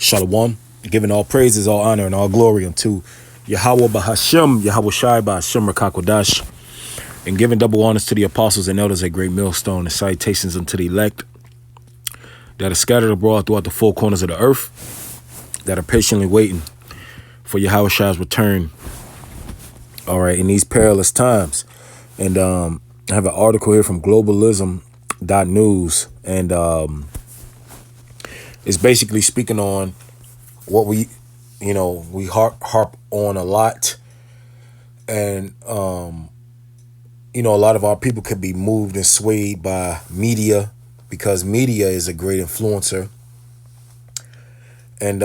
Shalom, giving all praises, all honor, and all glory unto Yahweh Bahashem, Yahweh Shai Bahashem Rakakwadash, and giving double honors to the apostles and elders at Great Millstone, and salutations unto the elect that are scattered abroad throughout the four corners of the earth, that are patiently waiting for Yahweh Shai's return. All right, in these perilous times. And I have an article here from globalism.news, and it's basically speaking on what we harp on a lot. And, a lot of our people could be moved and swayed by media, because media is a great influencer. And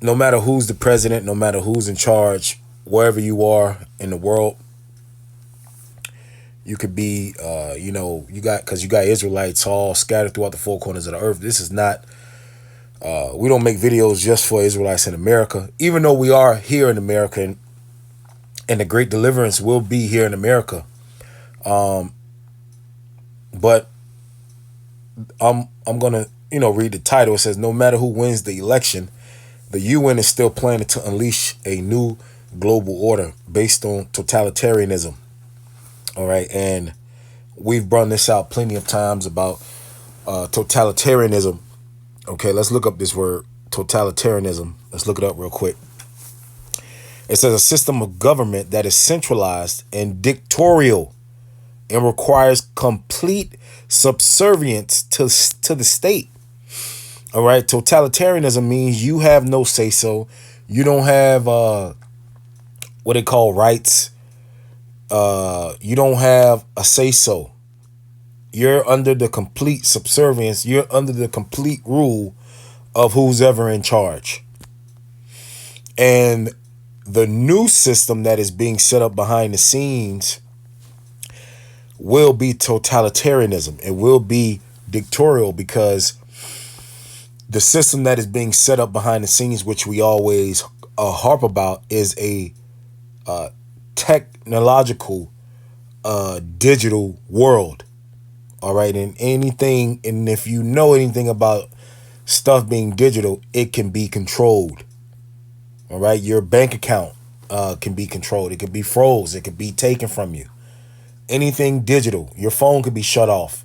no matter who's the president, no matter who's in charge, wherever you are in the world, you could be, you got Israelites all scattered throughout the four corners of the earth. This is not, we don't make videos just for Israelites in America, even though we are here in America, and the great deliverance will be here in America. But I'm going to, read the title. It says, no matter who wins the election, the UN is still planning to unleash a new global order based on totalitarianism. All right. And we've brought this out plenty of times about totalitarianism. Okay, let's look up this word, totalitarianism. Let's look it up real quick. It says a system of government that is centralized and dictatorial and requires complete subservience to the state. All right. Totalitarianism means you have no say so. You don't have what they call rights. You don't have a say so. You're under the complete subservience. You're under the complete rule of who's ever in charge. And the new system that is being set up behind the scenes will be totalitarianism. It will be dictatorial, because the system that is being set up behind the scenes, which we always harp about, is a technological, digital world. All right. And if you know anything about stuff being digital, it can be controlled. All right. Your bank account can be controlled. It can be froze. It can be taken from you. Anything digital. Your phone could be shut off.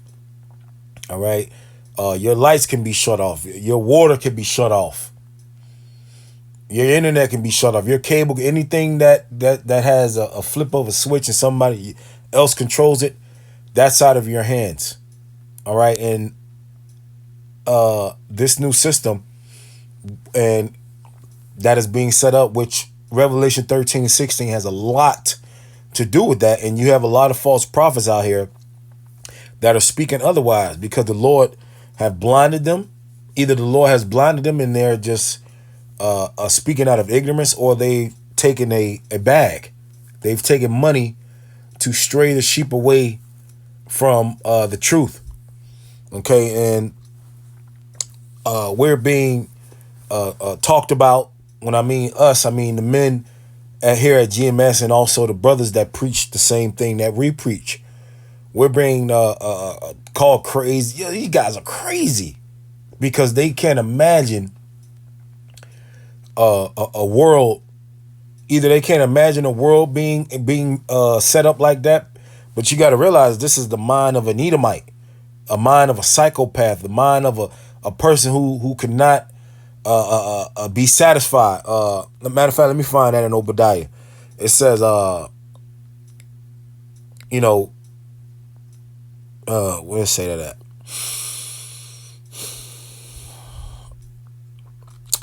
All right. Your lights can be shut off. Your water can be shut off. Your internet can be shut off. Your cable, anything that has a flip of a switch and somebody else controls it, that's out of your hands. All right. And this new system, and that is being set up, which Revelation 13:16 has a lot to do with that. And you have a lot of false prophets out here that are speaking otherwise, because the Lord have blinded them. Either the Lord has blinded them and they're just speaking out of ignorance, or they've taken a bag. They've taken money to stray the sheep away from the truth. Okay. And we're being talked about. When I mean us, I mean the men here at GMS, and also the brothers that preach the same thing that we preach. We're being called crazy. Yeah, these guys are crazy, because they can't imagine a world. Either they can't imagine a world being set up like that, but you got to realize this is the mind of an Edomite, a mind of a psychopath, the mind of a person who cannot be satisfied. Matter of fact, let me find that in Obadiah. It says, where's say that at?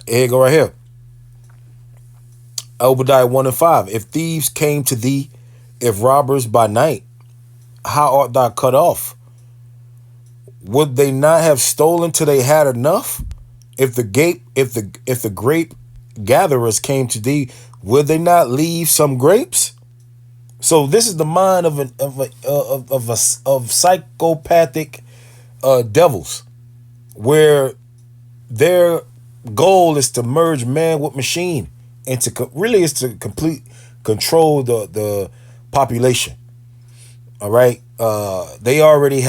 Here you go, right here. Obadiah 1:5. If thieves came to thee, if robbers by night, how art thou cut off? Would they not have stolen till they had enough? If the grape gatherers came to thee, would they not leave some grapes? So this is the mind of psychopathic devils, where their goal is to merge man with machine, and to complete control the population. All right. They already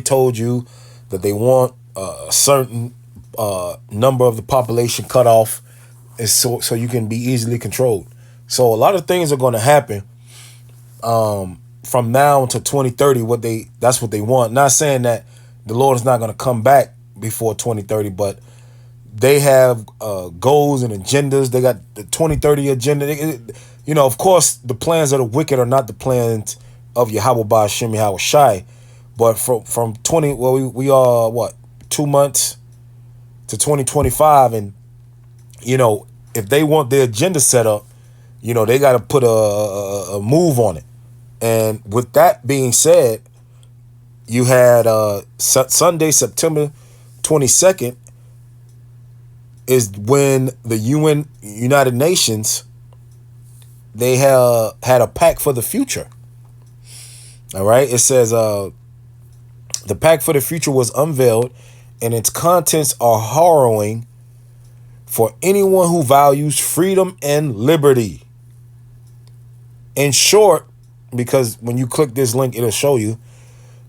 told you that they want a certain number of the population cut off, is so you can be easily controlled. So a lot of things are going to happen from now until 2030. That's what they want. Not saying that the Lord is not going to come back before 2030, but they have goals and agendas. They got the 2030 agenda. Of course, the plans of the wicked are not the plans of Yahweh Ba'Shem Yahweh Shai. But from 20, well, we are, 2 months to 2025. And, if they want their agenda set up, they got to put a move on it. And with that being said, you had Sunday, September 22nd, is when the United Nations, they had a pact for the future. All right. It says the pact for the future was unveiled, and its contents are harrowing for anyone who values freedom and liberty. In short, because when you click this link, it'll show you.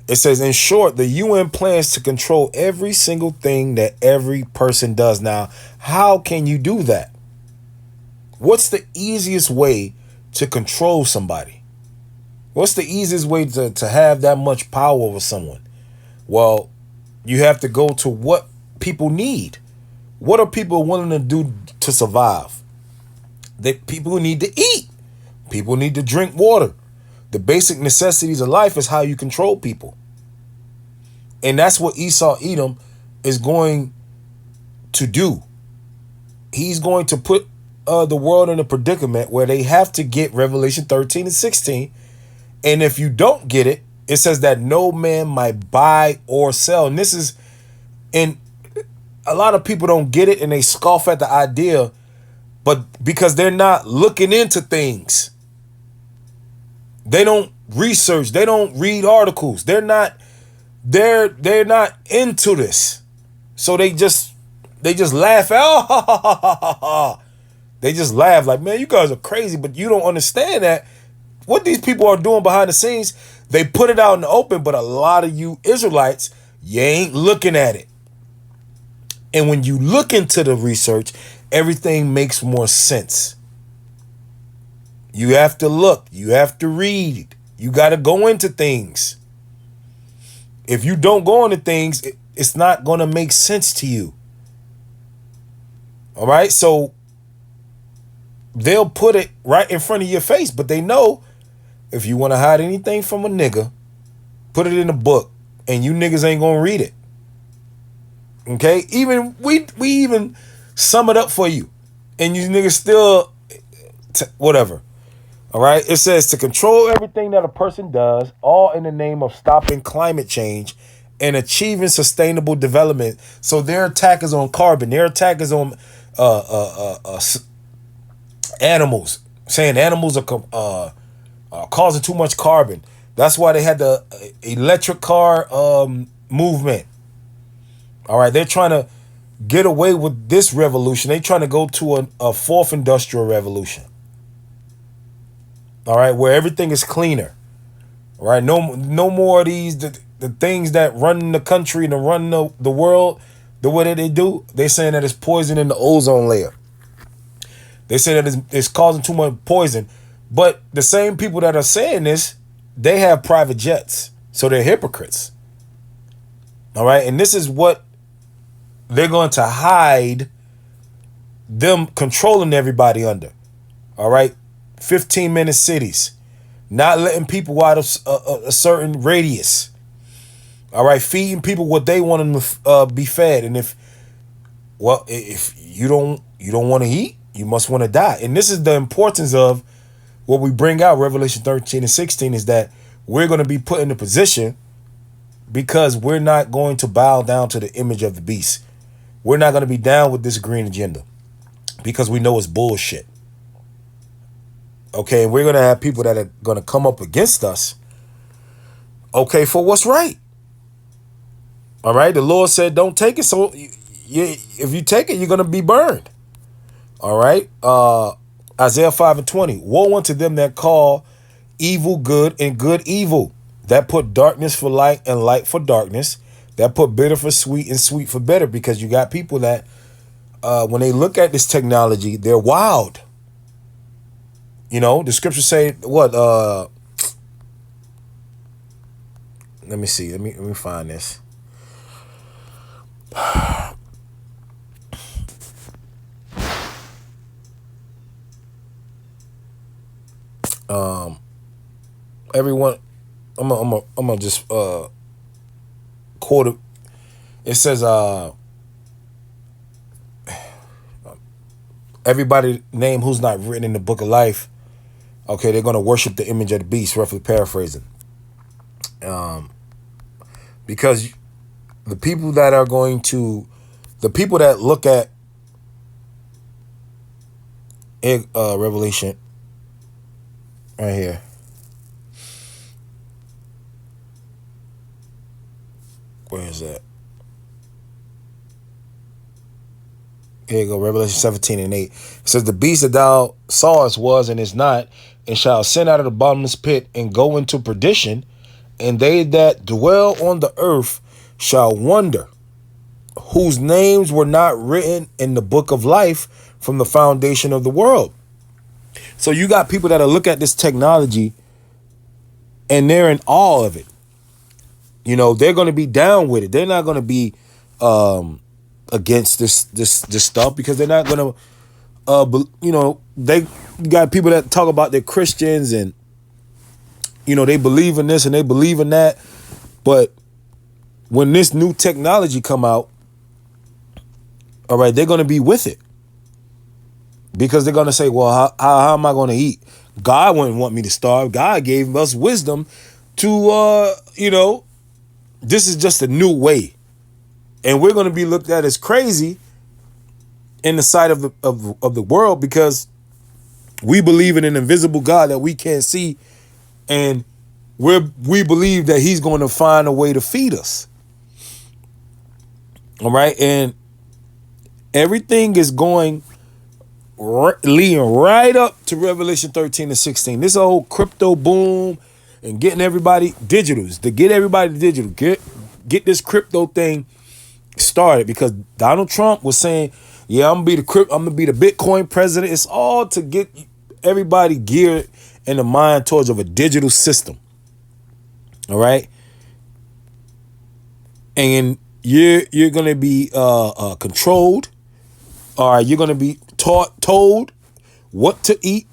It says, in short, the UN plans to control every single thing that every person does. Now, how can you do that? What's the easiest way to control somebody? What's the easiest way to have that much power over someone? Well, you have to go to what people need. What are people willing to do to survive? People need to eat. People need to drink water. The basic necessities of life is how you control people. And that's what Esau Edom is going to do. He's going to put the world in a predicament where they have to get Revelation 13 and 16. And if you don't get it, it says that no man might buy or sell. And this is, and a lot of people don't get it and they scoff at the idea, but because they're not looking into things. They don't research. They don't read articles. They're not into this. So they just laugh at, oh, ha, ha, ha, ha, ha. They just laugh like, man, you guys are crazy, but you don't understand that what these people are doing behind the scenes. They put it out in the open, but a lot of you Israelites, you ain't looking at it. And when you look into the research, everything makes more sense. You have to look. You have to read. You got to go into things. If you don't go into things, it's not going to make sense to you. All right? So they'll put it right in front of your face, but they know if you want to hide anything from a nigga, put it in a book, and you niggas ain't going to read it. Okay? Even we even sum it up for you, and you niggas still whatever. All right? It says to control everything that a person does, all in the name of stopping climate change and achieving sustainable development. So their attack is on carbon. Their attack is on animals, saying animals are causing too much carbon. That's why they had the electric car movement. All right, they're trying to get away with this revolution. They're trying to go to a fourth industrial revolution. All right, where everything is cleaner. All right, no more of these the things that run the country and run the world the way that they do. They're saying that it's poison in the ozone layer. They say that it's causing too much poison. But the same people that are saying this, they have private jets. So they're hypocrites. All right. And this is what they're going to hide them controlling everybody under. All right. 15-minute cities. Not letting people out of a certain radius. All right. Feeding people what they want them to be fed. And if you don't want to eat, you must want to die. And this is the importance of what we bring out, Revelation 13 and 16, is that we're going to be put in a position because we're not going to bow down to the image of the beast. We're not going to be down with this green agenda because we know it's bullshit. Okay, and we're going to have people that are going to come up against us, okay, for what's right. All right, the Lord said don't take it, so if you take it, you're going to be burned. All right. Isaiah 5 and 20. Woe unto them that call evil good and good evil, that put darkness for light and light for darkness, That put bitter for sweet and sweet for bitter, because you got people that when they look at this technology, they're wild. You know, the scriptures say what? Let me see. Let me find this. Everyone, I'm gonna just quote it. It says, everybody name who's not written in the book of life. Okay, they're gonna worship the image of the beast. Roughly paraphrasing. Because the people that are going to, the people that look at Revelation right here. Where is that? Here you go, Revelation 17:8. It says, the beast that thou sawest was and is not, and shall ascend out of the bottomless pit and go into perdition, and they that dwell on the earth shall wonder, whose names were not written in the book of life from the foundation of the world. So you got people that look at this technology and they're in awe of it. You know, they're going to be down with it. They're not going to be against this stuff, because they're not going to, you know, they got people that talk about they're Christians and, you know, they believe in this and they believe in that. But when this new technology come out, all right, they're going to be with it, because they're going to say, well, how am I going to eat? God wouldn't want me to starve. God gave us wisdom to, you know, this is just a new way. And we're going to be looked at as crazy in the sight of the world, because we believe in an invisible God that we can't see. And we believe that he's going to find a way to feed us. All right. And everything is going leading right up to Revelation 13-16. This whole crypto boom and getting everybody digitals, to get everybody digital, get this crypto thing started, because Donald Trump was saying, yeah, I'm gonna be the Bitcoin president. It's all to get everybody geared in the mind towards of a digital system. All right. And you're gonna be controlled. All right, you're gonna be told what to eat.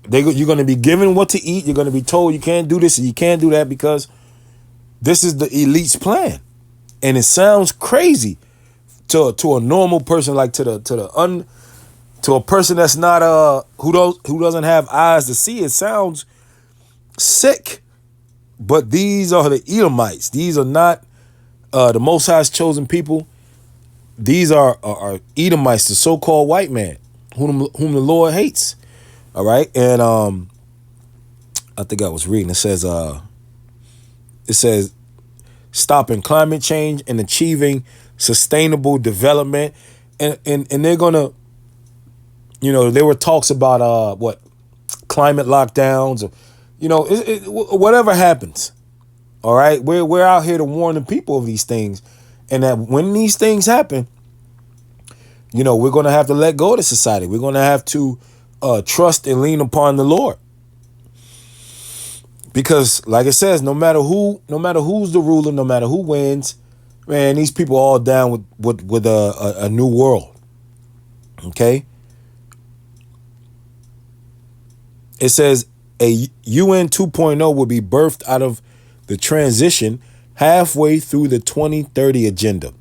You're gonna be given what to eat. You're gonna be told you can't do this and you can't do that, because this is the elite's plan. And it sounds crazy to a normal person, like to a person that's not who doesn't have eyes to see. It sounds sick. But these are the Edomites. These are not the Most High's chosen people. These are Edomites, the so-called white man, whom the Lord hates. All right, and I think I was reading. It says stopping climate change and achieving sustainable development, and they're gonna, you know, there were talks about climate lockdowns, or, you know, whatever happens. All right, we're out here to warn the people of these things, and that when these things happen, you know, we're gonna have to let go of the society. We're gonna have to trust and lean upon the Lord. Because, like it says, no matter who's the ruler, no matter who wins, man, these people are all down with a new world. Okay. It says a UN 2.0 will be birthed out of the transition halfway through the 2030 agenda.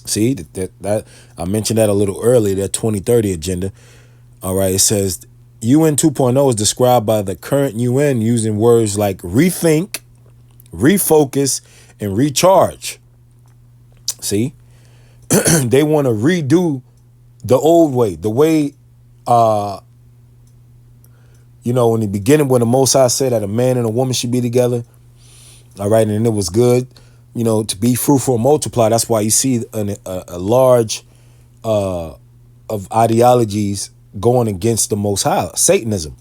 See, that I mentioned that a little earlier, that 2030 agenda. All right. It says UN 2.0 is described by the current UN using words like rethink, refocus, and recharge. See, they want to redo the old way, the way, you know, in the beginning, when the Most High said that a man and a woman should be together. All right. And it was good, you know, to be fruitful and multiply. That's why you see a large of ideologies going against the Most High, Satanism,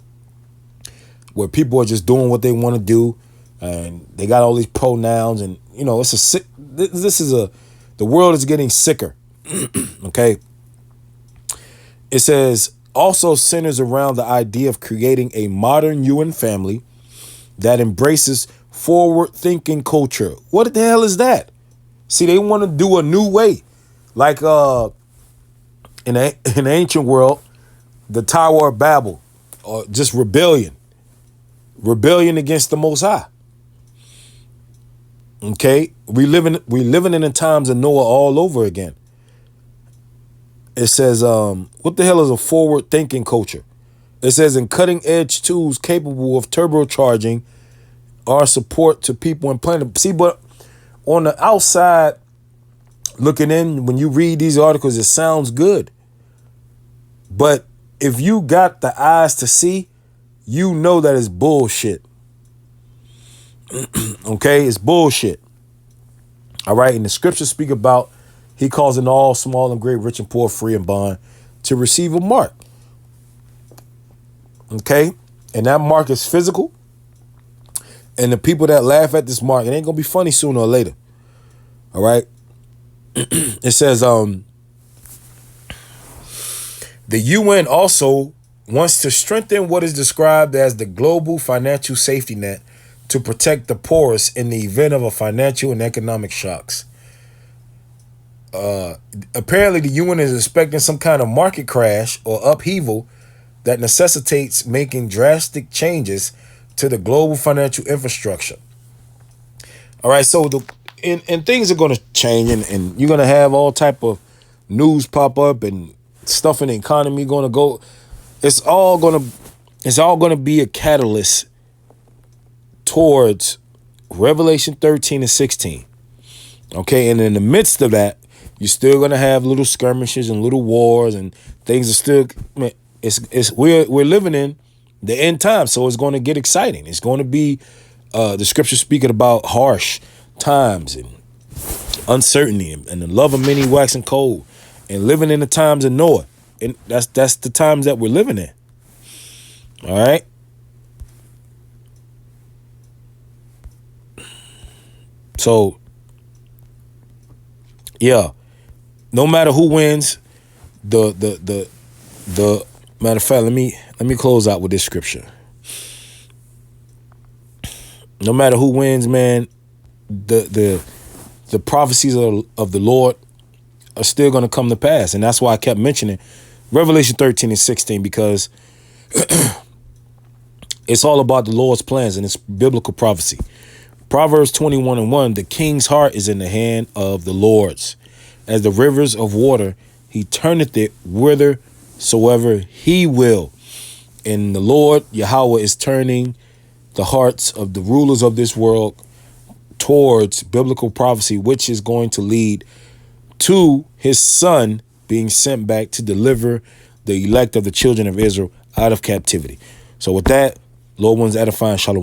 where people are just doing what they want to do, and they got all these pronouns, and it's a sick. This is the world is getting sicker. Okay. It says also centers around the idea of creating a modern UN family that embraces forward-thinking culture. What the hell is that? See, they want to do a new way, like in the ancient world, the Tower of Babel, or just rebellion against the Most High. Okay, we living in the times of Noah all over again. It says, what the hell is a forward-thinking culture? It says, in cutting-edge tools capable of turbocharging our support to people and planet. See, but on the outside, looking in, when you read these articles, it sounds good. But if you got the eyes to see, you know that it's bullshit. Okay, it's bullshit. All right, and the scriptures speak about he causing all small and great, rich and poor, free and bond to receive a mark. Okay, and that mark is physical. And the people that laugh at this mark, it ain't gonna be funny sooner or later. All right. It says the UN also wants to strengthen what is described as the global financial safety net to protect the poorest in the event of a financial and economic shocks. Apparently, the UN is expecting some kind of market crash or upheaval that necessitates making drastic changes to the global financial infrastructure. All right, so and things are going to change, and you're going to have all type of news pop up and stuff in the economy going to go. It's all going to be a catalyst towards Revelation 13 and 16. Okay, and in the midst of that, you're still going to have little skirmishes and little wars, and things are still. We're living in the end time, so it's going to get exciting. It's going to be the scripture speaking about harsh times and uncertainty and the love of many waxing cold, and living in the times of Noah. And that's the times that we're living in. All right. So, yeah, no matter who wins, the matter of fact, let me close out with this scripture. No matter who wins, man, the prophecies of the Lord are still going to come to pass. And that's why I kept mentioning Revelation 13 and 16, because it's all about the Lord's plans and it's biblical prophecy. Proverbs 21 and 1, the king's heart is in the hand of the Lord's. As the rivers of water, he turneth it whithersoever he will. And the Lord, Yahweh, is turning the hearts of the rulers of this world towards biblical prophecy, which is going to lead to his son being sent back to deliver the elect of the children of Israel out of captivity. So with that, Lord one's edifying. Shalom.